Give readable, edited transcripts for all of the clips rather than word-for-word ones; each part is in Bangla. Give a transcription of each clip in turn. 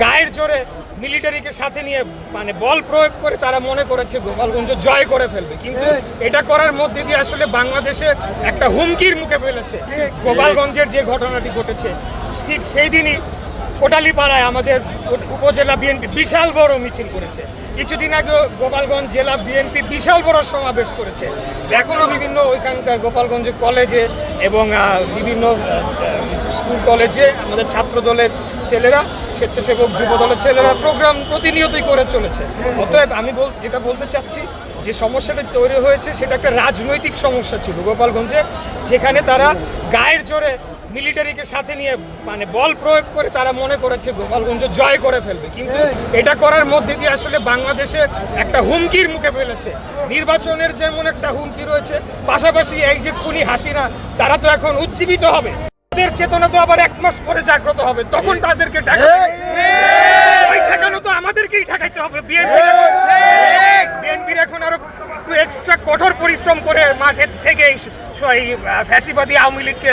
গায়ের জোরে মিলিটারিকে সাথে নিয়ে মানে বল প্রয়োগ করে তারা মনে করেছে গোপালগঞ্জ জয় করে ফেলবে, কিন্তু এটা করার মধ্যে দিয়ে আসলে বাংলাদেশে একটা হুমকির মুখে ফেলেছে। গোপালগঞ্জের যে ঘটনাটি ঘটেছে ঠিক সেই দিনই কোটালীপাড়ায় আমাদের উপজেলা বিএনপি বিশাল বড় মিছিল করেছে। কিছুদিন আগে গোপালগঞ্জ জেলা বিএনপি বিশাল বড় সমাবেশ করেছে। এখনও বিভিন্ন ওইখানকার গোপালগঞ্জ কলেজে এবং বিভিন্ন স্কুল কলেজে আমাদের ছাত্র দলের ছেলেরা, স্বেচ্ছাসেবক যুব দলের ছেলেরা প্রোগ্রাম প্রতিনিয়তই করে চলেছে। অতএব আমি যেটা বলতে চাচ্ছি, যে সমস্যাটা তৈরি হয়েছে সেটা একটা রাজনৈতিক সমস্যা ছিল গোপালগঞ্জে, যেখানে তারা গায়ের জোরে মিলিটারিকে সাথে নিয়ে মানে বল প্রয়োগ করে তারা মনে করেছে গোপালগঞ্জ জয় করে ফেলবে, কিন্তু এটা করার মধ্যে দিয়ে আসলে বাংলাদেশে একটা হুমকির মুখে ফেলেছে। নির্বাচনের যেমন একটা হুমকি রয়েছে, পাশাপাশি এই যে খুনি হাসিনা, তারা তো এখন উজ্জীবিত হবে, তাদের চেতনা তো আবার 1 মাস পরে জাগ্রত হবে, তখন তাদেরকে ঠেকানো তো আমাদেরকেই ঠেকাইতে হবে। বিএনপির এখন আরো এক্সট্রা কঠোর পরিশ্রম করে মাঠের থেকে ফ্যাসিবাদী আওয়ামী লীগকে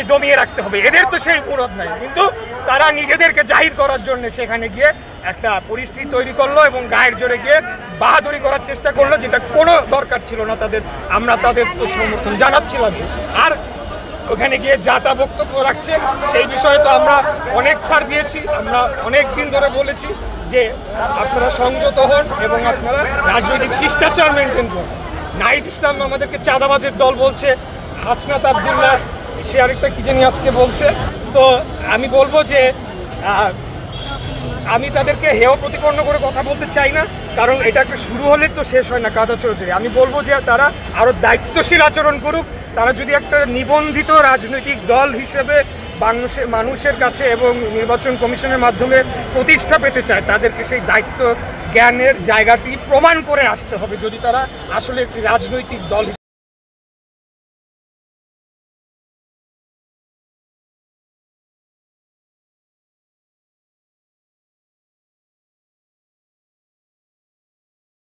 দমিয়ে রাখতে হবে। এদের তো সেই মুরদ নাই, কিন্তু তারা নিজেদেরকে জাহির করার জন্য সেখানে গিয়ে একটা পরিস্থিতি তৈরি করলো এবং গায়ের জোরে গিয়ে বাহাদুরি করার চেষ্টা করলো, যেটা কোনো দরকার ছিল না তাদের। আমরা তাদের সমর্থন জানাচ্ছিলাম। আর ওখানে গিয়ে যা তা বক্তব্য রাখছে সেই বিষয়ে তো আমরা অনেক ছাড় দিয়েছি। আমরা অনেক দিন ধরে বলেছি যে আপনারা সংযত হন এবং আপনারা রাজনৈতিক শিষ্টাচার মেনটেন করুন। নাহিদ ইসলাম আমাদেরকে চাঁদাবাজের দল বলছে, হাসনাত আবদুল্লাহ সে আরেকটা কি জানি আজকে বলছে। তো আমি বলবো যে আমি তাদেরকে হেয় প্রতিপন্ন করে কথা বলতে চাই না, কারণ এটা একটা শুরু হলে তো শেষ হয় না কাদা চোরাচুরি। আমি বলবো যে তারা আরও দায়িত্বশীল আচরণ করুক। তারা যদি একটা নিবন্ধিত রাজনৈতিক দল হিসেবে মানুষের কাছে এবং নির্বাচন কমিশনের মাধ্যমে প্রতিষ্ঠা পেতে চায়, তাদেরকে সেই দায়িত্ব জ্ঞানের জায়গাটি প্রমাণ করে আসতে হবে, যদি তারা আসলে একটি রাজনৈতিক দল